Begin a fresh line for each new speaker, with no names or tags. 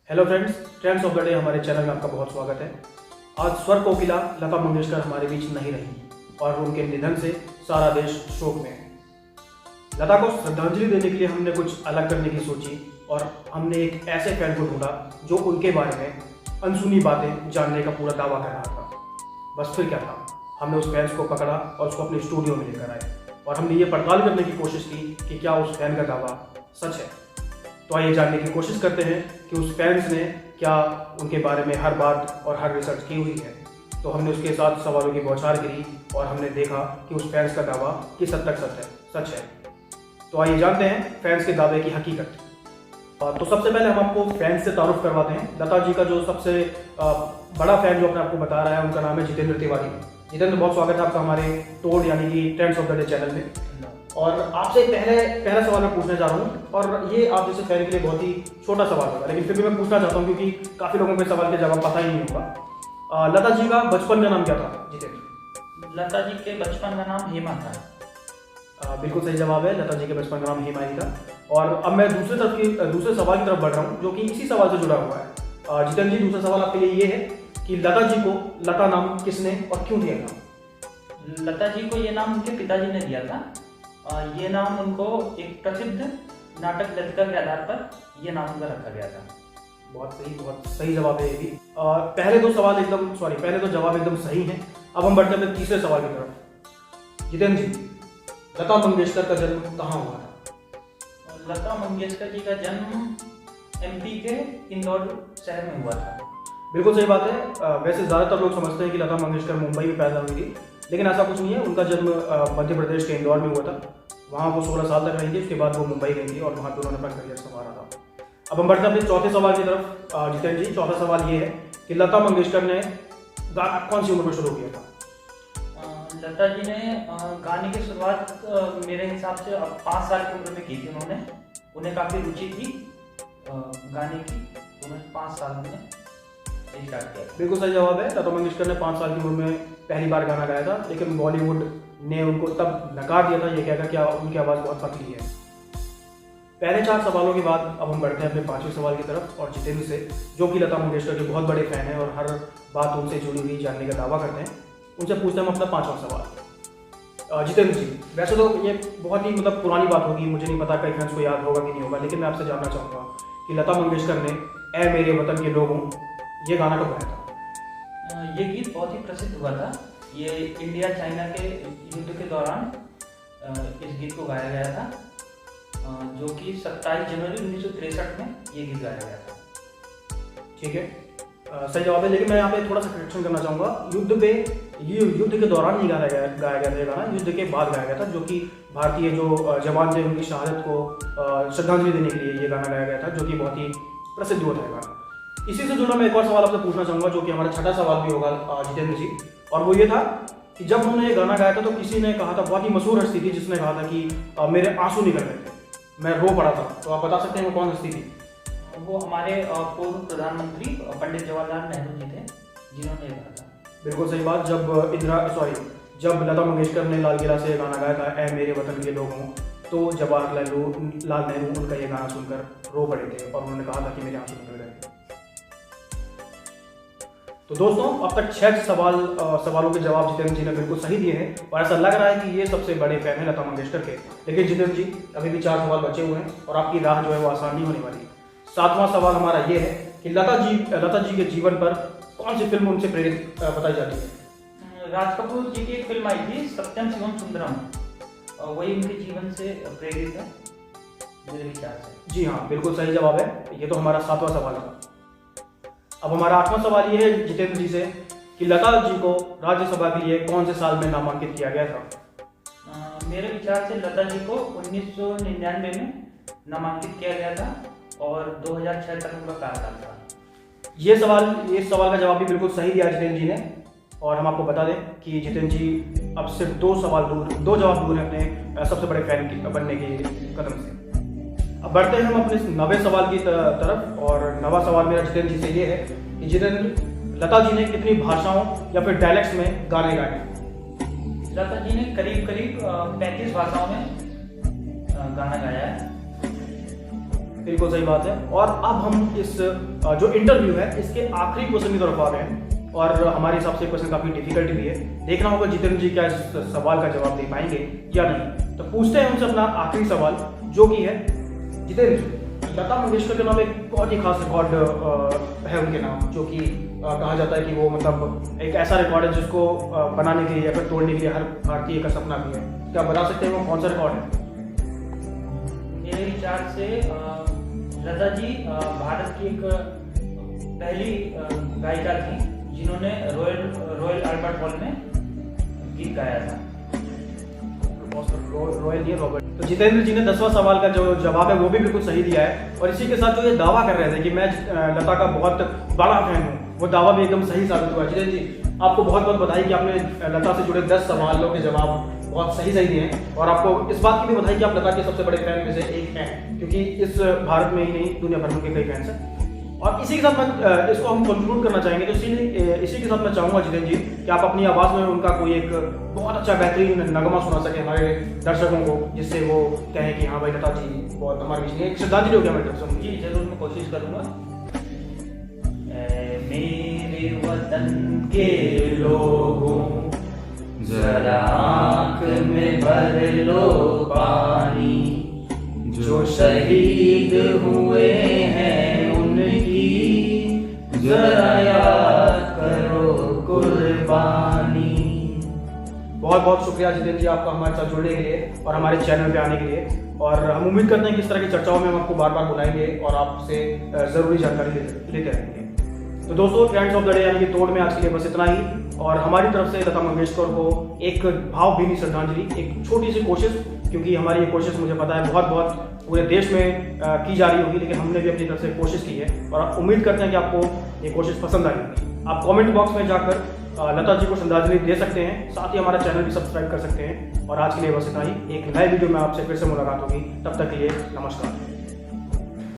Hello friends, trends of the day हमारे channel में आपका बहुत स्वागत है। आज स्वर कोकिला लता मंगेशकर हमारे बीच नहीं रही और उनके निधन से सारा देश शोक में है। लता को श्रद्धांजलि देने के लिए हमने कुछ अलग करने की सोची और हमने एक ऐसे फैन को ढूंढा जो उनके बारे में अनसुनी बातें जानने का पूरा दावा कर रहा था। बस फिर क्या था, हमने उस फैंस को पकड़ा और उसको अपने स्टूडियो में लेकर आए और हमने ये पड़ताल करने की कोशिश की कि क्या उस फैन का दावा सच है। तो आइए जानने की कोशिश करते हैं कि उस फैंस ने क्या उनके बारे में हर बात और हर रिसर्च की हुई है। तो हमने उसके साथ सवालों की बौछार करी और हमने देखा कि उस फैंस का दावा किस हद तक सच है। तो आइए जानते हैं फैंस के दावे की हकीकत। तो सबसे पहले हम आपको फैंस से तारुफ करवाते हैं। लता जी का जो सबसे बड़ा फैन जो अपने आपको बता रहा है उनका नाम है जितेंद्र तिवारी। जितेंद्र, बहुत स्वागत है आपका हमारे टोड यानी कि trends of the day channel में। और आपसे पहला सवाल मैं पूछना चाह रहा हूँ और ये आप जैसे फैन के लिए बहुत ही छोटा सवाल होगा, लेकिन फिर भी मैं पूछना चाहता हूँ क्योंकि काफ़ी लोगों को सवाल के जवाब पता ही नहीं होगा। लता जी का बचपन का नाम क्या था जितेंद्र?
लता जी के बचपन का नाम हेमा था।
बिल्कुल सही जवाब है, लता जी के बचपन का नाम हेमा ही था। और अब मैं दूसरे सवाल की तरफ बढ़ रहा हूँ जो कि इसी सवाल से जुड़ा हुआ है। जितेंद्र जी, दूसरा सवाल आपके लिए ये है कि लता जी को लता नाम किसने और क्यों दिया था?
लता जी को ये नाम उनके पिताजी ने दिया था। ये नाम उनको एक प्रसिद्ध नाटक लतिका के आधार पर ये नाम उनका रखा गया था।
बहुत सही जवाब है ये भी। पहले दो जवाब एकदम सही हैं। अब हम बढ़ते हैं तीसरे सवाल की तरफ। जितेंद्र जी, लता मंगेशकर का जन्म कहाँ हुआ था?
लता मंगेशकर जी का जन्म एमपी के इंदौर शहर में हुआ था।
बिल्कुल सही बात है। वैसे ज़्यादातर लोग समझते हैं कि लता मंगेशकर मुंबई में पैदा हुई थी, लेकिन ऐसा कुछ नहीं है। उनका जन्म मध्य प्रदेश के इंदौर में हुआ था। वहाँ वो 16 साल तक रही थी। उसके बाद वो मुंबई गई थी और वहाँ पर उन्होंने अपना करियर संवारा था। अब हम बढ़ते हैं अपने चौथे सवाल की तरफ। जितेंद्र जी, चौथा सवाल ये है कि लता मंगेशकर ने गाना कौन सी उम्र में शुरू किया था?
लता जी ने गाने की शुरुआत मेरे हिसाब से 5 साल की उम्र में की थी। उन्हें काफ़ी रुचि थी गाने की। उन्होंने 5 साल में स्टार्ट किया।
बिल्कुल सही जवाब है। लता मंगेशकर ने 5 साल की उम्र में पहली बार गाना गाया था, लेकिन बॉलीवुड ने उनको तब नकार दिया था ये कहकर कि उनकी आवाज़ बहुत पतली है। पहले 4 सवालों के बाद अब हम बढ़ते हैं अपने 5वें सवाल की तरफ और जितेंद्र से, जो कि लता मंगेशकर के बहुत बड़े फैन हैं और हर बात उनसे जुड़ी हुई जानने का दावा करते हैं। उनसे पूछते हैं हम अपना 5वां सवाल। जितेंद्र जी, वैसे तो ये बहुत ही पुरानी बात होगी, मुझे नहीं पता कई फैंस को याद होगा कि नहीं होगा, लेकिन मैं आपसे जानना चाहूँगा कि लता मंगेशकर ने ऐ मेरे वतन के लोगों ये गाना कब गाया था?
ये गीत बहुत ही प्रसिद्ध हुआ था। ये इंडिया चाइना के युद्ध के दौरान इस गीत को गाया गया था, जो कि 27 जनवरी 1963 में ये गीत गाया गया था।
ठीक है, सही जवाब है। लेकिन मैं यहाँ पे थोड़ा सा करेक्शन करना चाहूँगा। युद्ध के दौरान नहीं गाया गया था ये गाना, युद्ध के बाद गाया गया था, जो कि भारतीय जो जवान थे उनकी शहादत को श्रद्धांजलि देने के लिए ये गाना गाया गया था, जो कि बहुत ही प्रसिद्ध हुआ था गाना। इसी से जुड़ा मैं एक और सवाल आपसे पूछना चाहूँगा, जो कि हमारा छठा सवाल भी होगा जितेंद्र जी, और वो ये था कि जब उन्होंने ये गाना गाया था तो किसी ने कहा था, बहुत ही मशहूर हस्ती थी जिसने कहा था कि मेरे आंसू निकल रहे थे, मैं रो पड़ा था। तो आप बता सकते हैं वो कौन हस्ती थी?
वो हमारे पूर्व प्रधानमंत्री पंडित जवाहरलाल नेहरू जी थे, जिन्होंने कहा था।
बिल्कुल सही बात। जब लता मंगेशकर ने लाल किला से गाना गाया था ऐ मेरे वतन के लोगों, तो जवाहरलाल नेहरू उनका ये गाना सुनकर रो पड़े थे और उन्होंने कहा था कि मेरे आंसू निकल रहे थे। तो दोस्तों, अब तक 6 सवालों के जवाब जितेंद्र जी ने बिल्कुल सही दिए हैं और ऐसा लग रहा है कि ये सबसे बड़े फैन हैं लता मंगेशकर के। लेकिन जितेंद्र जी, अभी भी 4 सवाल बचे हुए हैं और आपकी राह जो है वो आसान नहीं होने वाली। 7वां सवाल हमारा ये है कि लता जी के जीवन पर कौन सी फिल्म उनसे प्रेरित बताई जाती है?
राज कपूर जी की एक फिल्म आई थी सत्यम शिवम सुंदरम, वही उनके जीवन से प्रेरित है मेरे विचार से।
जी हाँ, बिल्कुल सही जवाब है। ये तो हमारा 7वां सवाल था। अब हमारा 8वां सवाल ये है जितेंद्र जी से कि लता जी को राज्यसभा के लिए कौन से साल में नामांकित किया गया था?
मेरे विचार से लता जी को 1999 में नामांकित किया गया था और 2006 तक उनका कार्यकाल था।
इस सवाल का जवाब भी बिल्कुल सही दिया जितेंद्र जी ने। और हम आपको बता दें कि जितेंद्र जी अब सिर्फ 2 जवाब दूर हैं अपने सबसे बड़े फैन की बनने के कदम से। अब बढ़ते हैं हम अपने 9वें सवाल की तरफ और 9वां सवाल मेरा जितेंद्र जी से ये है कि जितेंद्र, लता जी ने कितनी भाषाओं या फिर डायलेक्ट्स में गाने गाए?
लता जी ने करीब 35 भाषाओं में गाना गाया है।
बिल्कुल सही बात है। और अब हम इस जो इंटरव्यू है इसके आखिरी क्वेश्चन की तरफ आ रहे हैं, और हमारे हिसाब से क्वेश्चन काफ़ी डिफिकल्ट भी है। देखना होगा जितेंद्र जी क्या इस सवाल का जवाब दे पाएंगे या नहीं। तो पूछते हैं उनसे अपना आखिरी सवाल, जो कि है जितेंद्र, लता मंगेशकर के नाम एक बहुत ही खास रिकॉर्ड है उनके नाम, जो कि कहा जाता है कि वो मतलब एक ऐसा रिकॉर्ड है जिसको बनाने के लिए या फिर तोड़ने के लिए हर भारतीय का सपना भी है। क्या आप बता सकते हैं वो कौन सा रिकॉर्ड है?
मेरे विचार से लता जी भारत की एक पहली गायिका थी जिन्होंने रॉयल अल्बर्ट हॉल में गीत गाया था।
रॉयल नहीं, रॉबर्ट। तो जितेंद्र जी ने 10वां सवाल का जो जवाब है वो भी बिल्कुल सही दिया है, और इसी के साथ जो ये दावा कर रहे थे कि मैं लता का बहुत बड़ा फैन हूँ, वो दावा भी एकदम सही साबित हुआ। जितेंद्र जी आपको बहुत बहुत बधाई कि आपने लता से जुड़े 10 सवालों के जवाब बहुत सही दिए हैं, और आपको इस बात की भी बधाई कि आप लता के सबसे बड़े फैन में से एक हैं, क्योंकि इस भारत में ही नहीं दुनिया भर में उनके कई फैंस हैं। और इसी के साथ मैं इसको हम कंक्लूड करना चाहेंगे। तो इसी के साथ मैं चाहूँगा जितेंद्र जी कि आप अपनी आवाज़ में उनका कोई एक बहुत अच्छा बेहतरीन नगमा सुना सके हमारे दर्शकों को, जिससे वो कहें कि हाँ भाई लता जी बहुत हमारे बीच में एक श्रद्धांजलि हो गया हमारे दर्शकों
जी जरूर मैं कोशिश करूँगा। मेरे वतन के लोगों जरा आँख में भर लो पानी, जो शहीद हुए हैं उनकी जरा याद करो कुर्बानी।
बहुत बहुत शुक्रिया जितेंद्र जी आपका हमारे साथ जुड़ने के लिए और हमारे चैनल पे आने के लिए। और हम उम्मीद करते हैं कि इस तरह की चर्चाओं में हम आपको बार बार बुलाएंगे और आपसे ज़रूरी जानकारी लेते रहेंगे। तो दोस्तों, फ्रेंड्स ऑफ द डे यानी कि तोड़ में आज के लिए बस इतना ही, और हमारी तरफ से लता मंगेशकर को एक भावभीनी श्रद्धांजलि, एक छोटी सी कोशिश, क्योंकि हमारी ये कोशिश मुझे पता है बहुत पूरे देश में की जा रही होगी, लेकिन हमने भी अपनी तरफ से कोशिश की है, और उम्मीद करते हैं कि आपको ये कोशिश पसंद आई होगी। आप कमेंट बॉक्स में जाकर लता जी को श्रद्धांजलि दे सकते हैं, साथ ही हमारा चैनल भी सब्सक्राइब कर सकते हैं। और आज के लिए बस इतना ही। एक नए वीडियो में आपसे फिर से मुलाकात होगी, तब तक के लिए नमस्कार।